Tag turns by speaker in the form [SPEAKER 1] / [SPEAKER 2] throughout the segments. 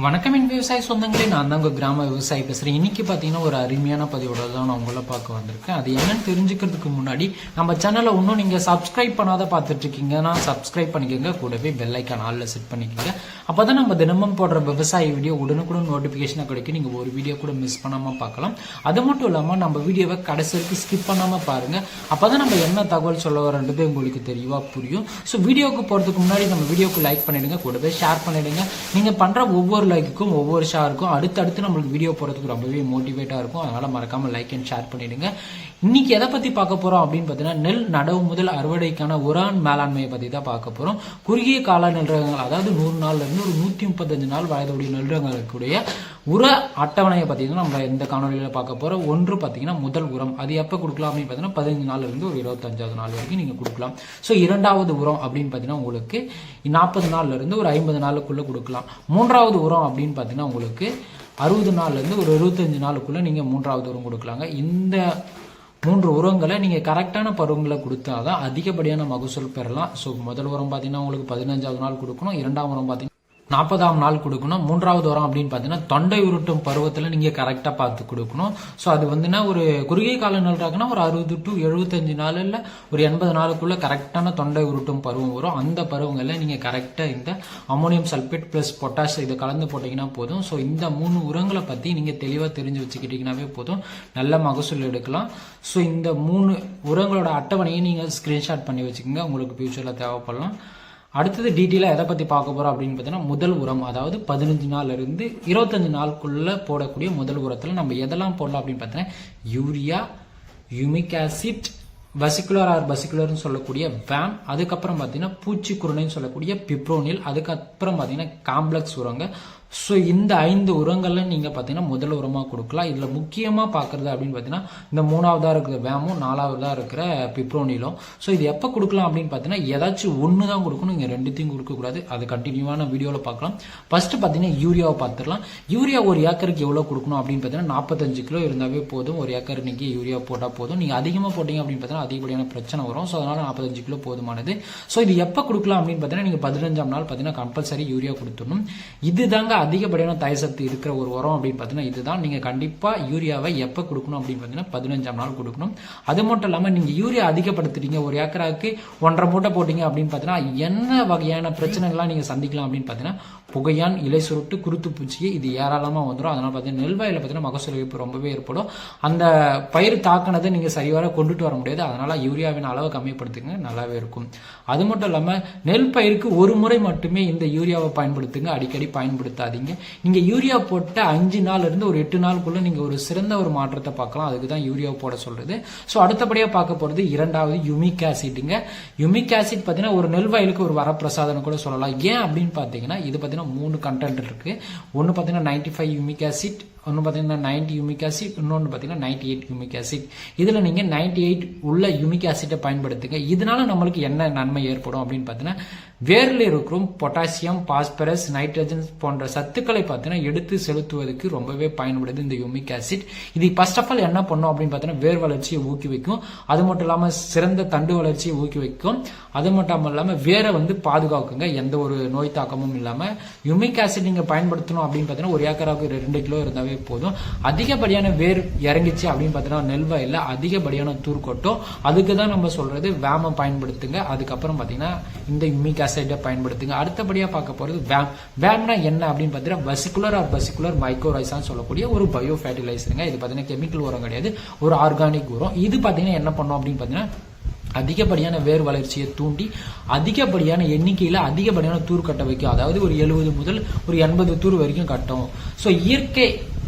[SPEAKER 1] வணக்கம் என் விவசாய சொந்தங்களே, நான் தான் உங்கள் கிராம விவசாயி பேசுகிறேன். இன்னைக்கு பார்த்தீங்கன்னா ஒரு அருமையான பதிவோட தான் நான் உங்களை பார்க்க வந்திருக்கேன். அது என்னன்னு தெரிஞ்சுக்கிறதுக்கு முன்னாடி நம்ம சேனலை இன்னும் நீங்கள் சப்ஸ்கிரைப் பண்ணாத பார்த்துட்டு இருக்கீங்கன்னா சப்ஸ்கிரைப் பண்ணிக்கோங்க. கூடவே பெல் ஐக்கான் ஆல்ல செட் பண்ணிக்கோங்க. அப்போ தான் நம்ம தினமும் போடுற விவசாய வீடியோ உடனுக்குடன் நோட்டிஃபிகேஷனாக கிடைக்கும். நீங்கள் ஒரு வீடியோ கூட மிஸ் பண்ணாமல் பார்க்கலாம். அது மட்டும் இல்லாமல் நம்ம வீடியோவை கடைசி வரைக்கும் ஸ்கிப் பண்ணாமல் பாருங்கள். அப்போ தான் நம்ம என்ன தகவல் சொல்ல வரன்றது உங்களுக்கு தெளிவாக புரியும். ஸோ வீடியோவுக்கு போகிறதுக்கு முன்னாடி நம்ம வீடியோக்கு லைக் பண்ணிடுங்க, கூடவே ஷேர் பண்ணிடுங்க. நீங்கள் பண்ணுற ஒவ்வொரு லைக்குக்கும் ஒவ்வொரு ஷேருக்கும் அடுத்தடுத்து நம்மளுக்கு வீடியோ போறதுக்கு ரொம்பவே மோட்டிவேட்டா இருக்கும். அதனால மறக்காம லைக் அண்ட் ஷேர் பண்ணிடுங்க. இன்னைக்கு எதை பத்தி பார்க்க போறோம் அப்படின்னு பாத்தீங்கன்னா, நெல் நடவு முதல் அறுவடைக்கான உரான் மேலாண்மையை பத்தி தான் பார்க்க போறோம். குறுகிய கால நெல் ரகங்கள், அதாவது 100 நாள்ல இருந்து ஒரு 135 நாள் வயதுடைய நெல் ரகங்களுடைய உர அட்டவணையை பத்தி தான் நம்ம இந்த காணொலியில பார்க்க போறோம். ஒன்று பாத்தீங்கன்னா முதல் உரம், அது எப்ப கொடுக்கலாம் அப்படின்னு பாத்தீங்கன்னா 15 நாள்ல இருந்து ஒரு 25வது நாள் வரைக்கும் நீங்க கொடுக்கலாம். ஸோ இரண்டாவது உரம் அப்படின்னு பாத்தீங்கன்னா உங்களுக்கு 40 நாள்ல இருந்து ஒரு 50 நாளுக்குள்ள கொடுக்கலாம். மூன்றாவது உரம் அப்படின்னு பாத்தீங்கன்னா உங்களுக்கு 60 நாள்ல இருந்து ஒரு 25 நாளுக்குள்ள நீங்க மூன்றாவது உரம் கொடுக்கலாங்க. இந்த 3 உரங்களை நீங்க கரெக்டான பருவங்களை கொடுத்தாதான் அதிகப்படியான மகசூல் பெறலாம். ஸோ முதல் உரம் பாத்தீங்கன்னா உங்களுக்கு 15வது நாள் கொடுக்கணும். இரண்டாம் உரம் பாத்தீங்கன்னா 40ஆம் நாள் கொடுக்கணும். மூன்றாவது உரம் அப்படின்னு பாத்தீங்கன்னா தொண்டை உருட்டும் பருவத்துல நீங்க கரெக்டா பார்த்து கொடுக்கணும். ஸோ அது வந்துன்னா ஒரு குறுகிய கால நெல் ரகம்னா ஒரு 60 to 75 நாள் இல்ல ஒரு 80 நாளுக்குள்ள கரெக்டான தொண்டை உருட்டும் பருவம் வரும். அந்த பருவங்கள்ல நீங்க கரெக்டா இந்த அமோனியம் சல்பேட் பிளஸ் பொட்டாஷ் இதை கலந்து போட்டீங்கன்னா போதும். ஸோ இந்த 3 உரங்களை பத்தி நீங்க தெளிவா தெரிஞ்சு வச்சுக்கிட்டீங்கன்னாவே போதும், நல்ல மகசூல் எடுக்கலாம். ஸோ இந்த 3 உரங்களோட அட்டவணையை நீங்க ஸ்கிரீன்ஷாட் பண்ணி வச்சுக்கோங்க, உங்களுக்கு ஃபியூச்சர்ல தேவைப்படலாம். அடுத்தது டீட்டெயிலாக எதை பற்றி பார்க்க போகிறோம் அப்படின்னு பார்த்தீங்கன்னா, முதல் உரம், அதாவது 15 நாள்ல இருந்து 25 நாளுக்குள்ள போடக்கூடிய முதல் உரத்தில் நம்ம எதெல்லாம் போடலாம் அப்படின்னு பார்த்தீங்கன்னா, urea, humic acid, vesicular or பசிகுலர்னு சொல்லக்கூடிய வேம், அதுக்கப்புறம் பார்த்தீங்கன்னா பூச்சிக்குருணைன்னு சொல்லக்கூடிய பிப்ரோனில், அதுக்கப்புறம் பார்த்தீங்கன்னா காம்ப்ளெக்ஸ் உரங்க. ஸோ இந்த 5 உரங்கள்ல நீங்க பார்த்தீங்கன்னா முதல் உரமா கொடுக்கலாம். இதுல முக்கியமா பார்க்கறது அப்படின்னு பார்த்தீங்கன்னா இந்த 3ஆவதா இருக்கிற வேமும் 4ஆவதா இருக்கிற பிப்ரோனிலும். ஸோ இது எப்போ கொடுக்கலாம் அப்படின்னு பார்த்தீங்கன்னா ஏதாச்சும் ஒன்று தான் கொடுக்கணும், இங்கே ரெண்டுத்தையும் கொடுக்கக்கூடாது. அது கண்டினியூவான வீடியோவில் பார்க்கலாம். ஃபர்ஸ்ட் பார்த்தீங்கன்னா யூரியாவை பார்த்துடலாம். யூரியா ஒரு ஏக்கருக்கு எவ்வளோ கொடுக்கணும் அப்படின்னு பார்த்தீங்கன்னா 45 கிலோ இருந்தாவே போதும். ஒரு ஏக்கர் இன்னைக்கு யூரியா போட்டால் போதும். நீங்கள் அதிகமாக போட்டீங்க அப்படின்னு பார்த்தீங்கன்னா அதிகப்படியான பிரச்சனை வரும். ஸோ அதனால 45 கிலோ போதுமானது. ஸோ இது எப்போ கொடுக்கலாம் அப்படின்னு பார்த்தீங்கன்னா நீங்கள் 15ஆம் நாள் பார்த்தீங்கன்னா கம்பல்சரி யூரியா கொடுத்துடணும். இதுதாங்க அதிகப்படியான தய சக்தி இருக்கிற ஒரு உரம் அப்படின்னு பார்த்தீங்கன்னா இதுதான். நீங்க கண்டிப்பா யூரியாவை எப்ப கொடுக்கணும் அப்படின்னு பார்த்தீங்கன்னா 15ஆம் நாள் கொடுக்கணும். அது மட்டும் இல்லாம நீங்க யூரியா அதிகப்படுத்திட்டீங்க, ஒரு ஏக்கராக்கு 1.5 மூட்டை போட்டீங்க அப்படின்னு பார்த்தீங்கன்னா என்ன வகையான பிரச்சனைகள்லாம் நீங்க சந்திக்கலாம் அப்படின்னு பார்த்தீங்கன்னா, புகையான், இலை சுருட்டு, குருத்து பூச்சி, இது ஏராளமா வந்துடும். அதனால பார்த்தீங்கன்னா நெல்வாயில பார்த்தீங்கன்னா மகசூல் இழப்பு ரொம்பவே ஏற்படும். அந்த பயிர் தாக்கினதை நீங்க சரிவர கொண்டுட்டு வர முடியாது. அதனால யூரியாவின் அளவை கம்மிப்படுத்துங்க, நல்லாவே இருக்கும். அது மட்டும் இல்லாம நெல் பயிருக்கு ஒரு முறை மட்டுமே இந்த யூரியாவை பயன்படுத்துங்க, அடிக்கடி பயன்படுத்தாதீங்க. நீங்க யூரியா போட்ட 5 நாள்ல இருந்து ஒரு 8 நாளுக்குள்ள நீங்க ஒரு சிறந்த ஒரு மாற்றத்தை பார்க்கலாம். அதுக்கு தான் யூரியா போட சொல்றது. சோ அடுத்தபடியா பார்க்க போறது இரண்டாவது யூமிக் ஆசிட்ங்க. யூமிக் ஆசிட் பாத்தீங்கன்னா ஒரு நெல் வயலுக்கு ஒரு வரப்பிரசாதம் கூட சொல்லலாம். ஏன் அப்படின்னு பாத்தீங்கன்னா இது பாத்தீங்கன்னா 3 கண்டென்ட் இருக்கு. ஒன்னு பாத்தீங்கன்னா 95 யூமிக் ஆசிட், ஒன்னு பாத்தீங்கன்னா 90 யூமிக் ஆசிட், இன்னொன்னு பாத்தீங்கன்னா 98 யூமிக் ஆசிட். இதுல நீங்க 98 உள்ள யூமிக் ஆசிட்டை பயன்படுத்துங்க. இதனால நம்மளுக்கு என்ன நன்மை ஏற்படும் அப்படின்னு பாத்தீங்கன்னா, வேர்ல இருக்கும் பொட்டாசியம், பாஸ்பரஸ், நைட்ரஜன் போன்ற சத்துக்களை பார்த்தீங்கன்னா எடுத்து செலுத்துவதற்கு ரொம்பவே பயன்படுது இந்த யூமிக் ஆசிட். இது ஃபர்ஸ்ட் ஆஃப் ஆல் என்ன பண்ணும் அப்படின்னு பார்த்தீங்கன்னா வேர் வளர்ச்சியை ஊக்குவிக்கும். அது மட்டும் இல்லாம சிறந்த தண்டு வளர்ச்சியை ஊக்குவிக்கும். அது மட்டும் இல்லாம வேரை பாதுகாக்குங்க, எந்த ஒரு நோய் தாக்கமும் இல்லாம. யூமிக் ஆசிட் நீங்க பயன்படுத்தணும் அப்படின்னு பார்த்தீங்கன்னா ஒரு ஏக்கராவுக்கு 2 கிலோ இருந்தாவே போதும். அதிகப்படியான வேர் இறங்கிச்சு அப்படின்னு பார்த்தீங்கன்னா நெல் வயல்ல அதிகப்படியான தூர் கொட்டும். அதுக்கு தான் நம்ம சொல்றது வேம பயன்படுத்துங்க. அதுக்கப்புறம் பார்த்தீங்கன்னா இந்த யூமிக் ஆசிட்டை பயன்படுத்துங்க. அடுத்தபடியா பார்க்க போறது வேம். வேம்னா என்ன அப்படின்னு பார்த்தீங்கன்னா வெசிகுலர் ஆர் பசிகுலர் மைக்ரோரைசான்னு சொல்லக்கூடிய ஒரு பயோ ஃபெர்டிலைசருங்க. இது பார்த்தீங்கன்னா கெமிக்கல் உரம் கிடையாது, ஒரு ஆர்கானிக் உரம். இது பார்த்தீங்கன்னா என்ன பண்ணும் அப்படின்னு பார்த்தீங்கன்னா அதிகப்படியான வேர் வளர்ச்சியை தூண்டி அதிகப்படியான எண்ணிக்கையில அதிகப்படியான தூர் கட்ட வைக்கும். அதாவது ஒரு 70 முதல் ஒரு 80 தூர் வரைக்கும் கட்டும். ஸோ இயற்கை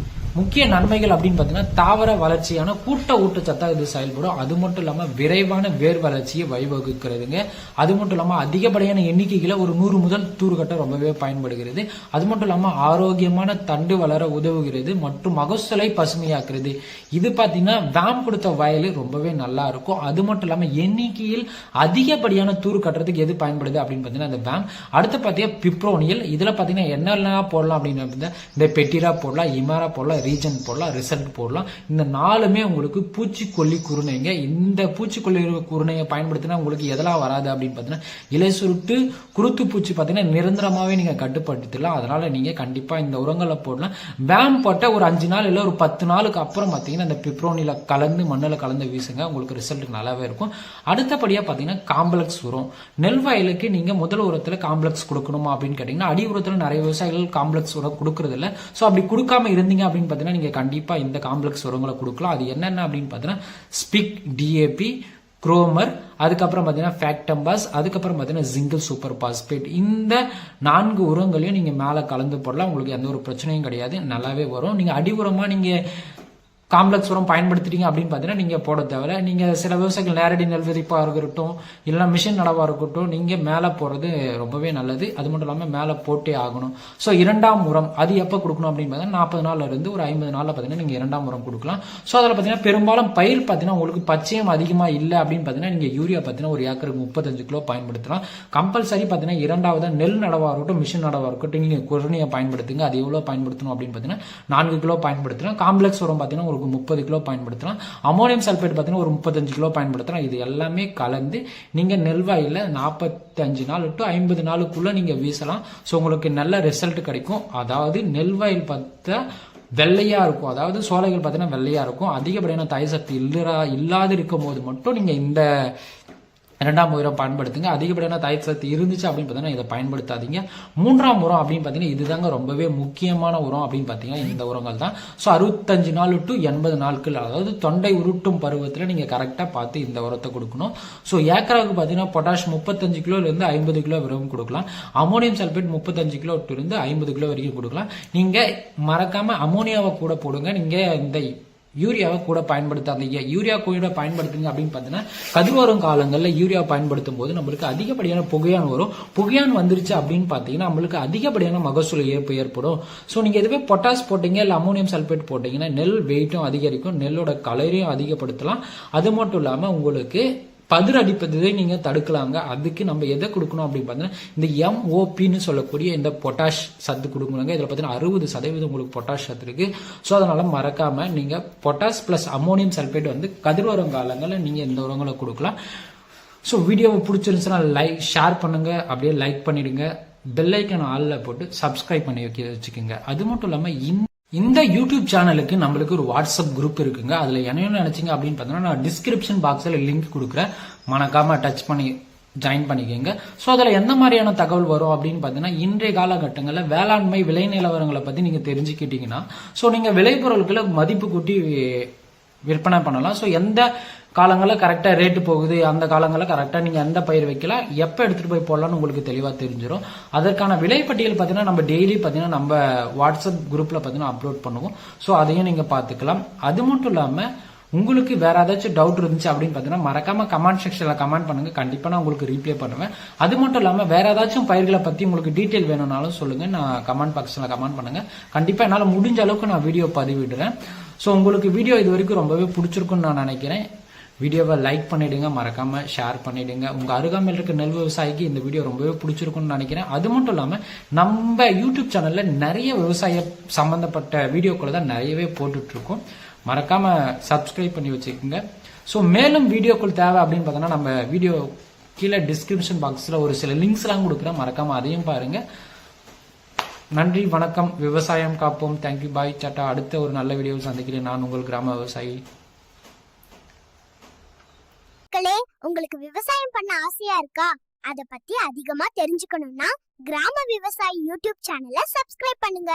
[SPEAKER 1] முக்கிய நன்மைகள் அப்படின்னு பார்த்தீங்கன்னா தாவர வளர்ச்சியான கூட்ட ஊட்டச்சத்தா இது செயல்படும். அது மட்டும் இல்லாம விரைவான வேர் வளர்ச்சியை வழிவகுக்கிறதுங்க. அது மட்டும் இல்லாம அதிகப்படியான எண்ணிக்கைகளை ஒரு 100 முதல் தூர்கட்ட ரொம்பவே பயன்படுகிறது. அது மட்டும் இல்லாம ஆரோக்கியமான தண்டு வளர உதவுகிறது மற்றும் மகசூலை பசுமையாக்குறது. இது பாத்தீங்கன்னா வேம் கொடுத்த வயல் ரொம்பவே நல்லா இருக்கும். அது மட்டும் இல்லாம எண்ணிக்கையில் அதிகப்படியான தூர் கட்டுறதுக்கு எது பயன்படுது அப்படின்னு பாத்தீங்கன்னா இந்த வேம். அடுத்து பாத்தீங்கன்னா பிப்ரோனியல். இதுல பாத்தீங்கன்னா என்னெல்லாம் போடலாம் அப்படின்னு இந்த பெட்டிரா போடலாம், இமாரா போடலாம், ரீஜன் போடலாம், ரிசல்ட் போடலாம். இந்த 4மே உங்களுக்கு பூச்சிக்கொல்லி குருணைங்க. இந்த பூச்சிக்கொல்லி குருணையை பயன்படுத்தினா உங்களுக்கு எதெல்லாம் வராது அப்படின்னு பார்த்தீங்கன்னா இலை சுருட்டு, குருத்து பூச்சி பார்த்தீங்கன்னா நிரந்தரமாகவே நீங்கள் கட்டுப்படுத்திடலாம். அதனால நீங்கள் கண்டிப்பாக இந்த உரங்களை போடலாம். வேம் போட்ட ஒரு 5 நாள் இல்லை ஒரு 10 நாளுக்கு அப்புறம் பார்த்தீங்கன்னா இந்த பிப்ரோனில கலந்து மண்ணில் கலந்து வீசுங்க, உங்களுக்கு ரிசல்ட் நல்லாவே இருக்கும். அடுத்தபடியாக பார்த்தீங்கன்னா காம்ப்ளெக்ஸ் உரம். நெல் வயலுக்கு நீங்கள் முதல் உரத்தில் காம்ப்ளெக்ஸ் கொடுக்கணுமா அப்படின்னு கேட்டிங்கன்னா அடி உரத்தில் நிறைய விவசாயிகள் காம்ப்ளெக்ஸ் உரம் கொடுக்கறது இல்லை. ஸோ அப்படி கொடுக்காம இருந்தீங்க அப்படின்னு பார்த்தீங்கன்னா நீங்கள் கண்டிப்பாக இந்த காம்ப்ளெக்ஸ் உரங்களை கொடுக்கலாம். அது என்னென்ன அப்படின்னு பார்த்தீங்கன்னா ஸ்பிக், டிஏபி, குரோமர், அதுக்கப்புறம் பார்த்தீங்கன்னா ஃபேக்டம்பாஸ், அதுக்கப்புறம் பார்த்தீங்கன்னா ஜிங்கிள் சூப்பர் பாஸ்பேட். இந்த 4 உரங்களையும் நீங்கள் மேலே கலந்து போடலாம். உங்களுக்கு எந்த ஒரு பிரச்சனையும் கிடையாது, நல்லாவே வரும். நீங்கள் அடி உரமாக நீங்கள் காம்ப்ளெக்ஸ் உரம் பயன்படுத்திட்டீங்க அப்படின்னு பார்த்தீங்கன்னா நீங்கள் போட தேவை. நீங்கள் சில விவசாயிகள் நேரடி நெல் விதைப்பாக இருக்கட்டும், இல்லைனா மிஷின் நடவாக இருக்கட்டும், நீங்கள் மேலே போடுறது ரொம்பவே நல்லது. அது மட்டும் இல்லாமல் மேலே போட்டே ஆகணும். ஸோ 2ஆம் உரம் அது எப்போ கொடுக்கணும் அப்படின்னு பார்த்தீங்கன்னா 40 நாள்ல இருந்து ஒரு 50 நாளில் பார்த்தீங்கன்னா நீங்கள் 2ஆம் உரம் கொடுக்கலாம். ஸோ அதில் பார்த்தீங்கன்னா பெரும்பாலும் பயிர் பார்த்தீங்கன்னா உங்களுக்கு பச்சையம் அதிகமாக இல்லை அப்படின்னு பார்த்தீங்கன்னா நீங்கள் யூரியா பார்த்தீங்கன்னா ஒரு ஏக்கருக்கு 35 கிலோ பயன்படுத்தலாம். கம்பல்சரி பார்த்தீங்கன்னா 2வது நெல் நடவாக இருக்கட்டும், மிஷின் நடவாக இருக்கட்டும், நீங்கள் குருணையை பயன்படுத்துங்க. அது எவ்வளோ பயன்படுத்தணும் அப்படின்னு பார்த்தீங்கன்னா 4 கிலோ பயன்படுத்தலாம். காம்ப்ளெக்ஸ் உரம் பார்த்தீங்கன்னா 30 கிலோ பயன்படுத்தலாம். அமோனியம் சல்பேட் பார்த்தீங்கன்னா ஒரு 35 கிலோ பயன்படுத்தலாம். இது எல்லாமே கலந்து நீங்க நெல்வாயில 45 நாள் டு 50 நாளுக்குள்ள நீங்க வீசலாம். ஸோ உங்களுக்கு நல்ல ரிசல்ட் கிடைக்கும். அதாவது நெல்வாயில் பார்த்தா வெள்ளையா இருக்கும், அதாவது சோலைகள் பார்த்தீங்கன்னா வெள்ளையா இருக்கும். அதிகப்படியான தாய் சக்தி இல்லாது இருக்கும் போது மட்டும் நீங்க இந்த 2ஆம் உரம் பயன்படுத்துங்க. அதிகப்படியான தாய் சக்தி இருந்துச்சு அப்படின்னு பார்த்தீங்கன்னா இதை பயன்படுத்தாதீங்க. 3ஆம் உரம் அப்படின்னு பார்த்தீங்கன்னா இதுதாங்க ரொம்பவே முக்கியமான உரம் அப்படின்னு பார்த்தீங்கன்னா இந்த உரங்கள் தான். ஸோ 65 நாள் டு 80 நாட்கள், அதாவது தொண்டை உருட்டும் பருவத்தில் நீங்கள் கரெக்டாக பார்த்து இந்த உரத்தை கொடுக்கணும். ஸோ ஏக்கராவுக்கு பார்த்தீங்கன்னா பொட்டாஷ் 35 கிலோலேருந்து 50 கிலோ வரைக்கும் கொடுக்கலாம். அமோனியம் சல்பேட் 35 கிலோ இருந்து 50 கிலோ வரைக்கும் கொடுக்கலாம். நீங்கள் மறக்காம அமோனியாவை கூட போடுங்க. நீங்கள் இந்த யூரியாவை கூட பயன்படுத்தாதீங்க. யூரியா கூட பயன்படுத்துங்க அப்படின்னு பார்த்தீங்கன்னா கதிர்வரும் காலங்களில் யூரியா பயன்படுத்தும் போது நம்மளுக்கு அதிகப்படியான புகையான் வரும். புகையான் வந்துருச்சு அப்படின்னு பார்த்தீங்கன்னா நம்மளுக்கு அதிகப்படியான மகசூல் ஏற்படும். ஸோ நீங்கள் எதுவே பொட்டாஸ் போட்டீங்க இல்லை அமோனியம் சல்பேட் போட்டீங்கன்னா நெல் வெயிட்டும் அதிகரிக்கும், நெல்லோட கலரையும் அதிகப்படுத்தலாம். அது மட்டும் இல்லாமல் உங்களுக்கு பதிர் அடிப்பதை நீங்க தடுக்கலாங்க. அதுக்கு நம்ம எதை கொடுக்கணும் அப்படின்னு பார்த்தீங்கன்னா இந்த MOPன்னு சொல்லக்கூடிய இந்த பொட்டாஷ் சத்து கொடுக்கணுங்க. இதில் பார்த்தீங்கன்னா 60% உங்களுக்கு பொட்டாஷ் சத்து இருக்கு. ஸோ அதனால மறக்காம நீங்க பொட்டாஷ் பிளஸ் அமோனியம் சல்பேட் வந்து கதிர்வரும் காலங்களில் நீங்க இந்த உரங்களை கொடுக்கலாம். ஸோ வீடியோவை பிடிச்சிருந்துச்சுன்னா ஷேர் பண்ணுங்க, அப்படியே லைக் பண்ணிடுங்க, பெல் ஐக்கான் ஆல்ல போட்டு சப்ஸ்கிரைப் பண்ணி வச்சுக்கோங்க. அது மட்டும் இல்லாமல் இந்த யூடியூப் சேனலுக்கு நம்மளுக்கு ஒரு வாட்ஸ்அப் குரூப் இருக்குங்க. அதுல என்ன நினைச்சீங்க அப்படின்னு பார்த்தீங்கன்னா நான் டிஸ்கிரிப்ஷன் பாக்ஸ்ல லிங்க் கொடுக்குறேன், மறக்காம டச் பண்ணி ஜாயின் பண்ணிக்கோங்க. ஸோ அதில் எந்த மாதிரியான தகவல் வரும் அப்படின்னு பார்த்தீங்கன்னா இன்றைய காலகட்டங்களில் வேளாண்மை விலை நிலவரங்களை பற்றி நீங்கள் தெரிஞ்சுக்கிட்டீங்கன்னா ஸோ நீங்கள் விளைபொருட்களை மதிப்பு கூட்டி விற்பனை பண்ணலாம். ஸோ எந்த காலங்களில் கரெக்டாக ரேட்டு போகுது, அந்த காலங்களில் கரெக்டாக நீங்கள் எந்த பயிர் வைக்கலாம், எப்போ எடுத்துகிட்டு போய் போடலாம்னு உங்களுக்கு தெளிவாக தெரிஞ்சிடும். அதற்கான விலைப்பட்டியல் பார்த்தீங்கன்னா நம்ம டெய்லி பார்த்தீங்கன்னா நம்ம வாட்ஸ்அப் குரூப்பில் பார்த்தீங்கன்னா அப்லோட் பண்ணுவோம். ஸோ அதையும் நீங்கள் பார்த்துக்கலாம். அது மட்டும் இல்லாமல் உங்களுக்கு வேற ஏதாச்சும் டவுட் இருந்துச்சு அப்படின்னு பார்த்தீங்கன்னா மறக்காம கமெண்ட் செக்ஷன்ல கமெண்ட் பண்ணுங்க, கண்டிப்பா நான் உங்களுக்கு ரீப்ளே பண்ணுவேன். அது மட்டும் இல்லாம வேற ஏதாச்சும் பயிர்களை பத்தி உங்களுக்கு டீட்டெயில் வேணும்னாலும் சொல்லுங்க, நான் கமெண்ட் பாக்ஸ்ல கமெண்ட் பண்ணுங்க. கண்டிப்பா என்னால் முடிஞ்ச அளவுக்கு நான் வீடியோ பதிவிடுறேன். ஸோ உங்களுக்கு வீடியோ இது வரைக்கும் ரொம்பவே பிடிச்சிருக்குன்னு நான் நினைக்கிறேன். வீடியோவை லைக் பண்ணிடுங்க, மறக்காம ஷேர் பண்ணிடுங்க. உங்க அருகாமையில் இருக்க நெல் விவசாயிக்கு இந்த வீடியோ ரொம்பவே பிடிச்சிருக்கும்னு நினைக்கிறேன். அது மட்டும் இல்லாம நம்ம யூடியூப் சேனல்ல நிறைய விவசாய சம்பந்தப்பட்ட வீடியோக்களை தான் நிறையவே போட்டுட்டு இருக்கோம். மறக்காம சப்ஸ்கிரைப் பண்ணி வச்சுக்கோங்க. ஸோ மேலும் வீடியோக்கள் தேவை அப்படின்னு பார்த்தோன்னா நம்ம வீடியோ கீழே டிஸ்கிரிப்ஷன் பாக்ஸில் ஒரு சில லிங்க்ஸ் எல்லாம் கொடுக்குறேன், மறக்காம அதையும் பாருங்க. நன்றி, வணக்கம். விவசாயம் காப்போம். தேங்க்யூ, பாய், டாடா. அடுத்த ஒரு நல்ல வீடியோவில் சந்திக்கிறேன். நான் உங்கள் கிராம விவசாயி.
[SPEAKER 2] உங்களுக்கு விவசாயம் பண்ண ஆசையா இருக்கா? அத பத்தி அதிகமா தெரிஞ்சுக்கணும்னா கிராம விவசாயி யூடியூப் சேனலை சப்ஸ்கிரைப் பண்ணுங்க.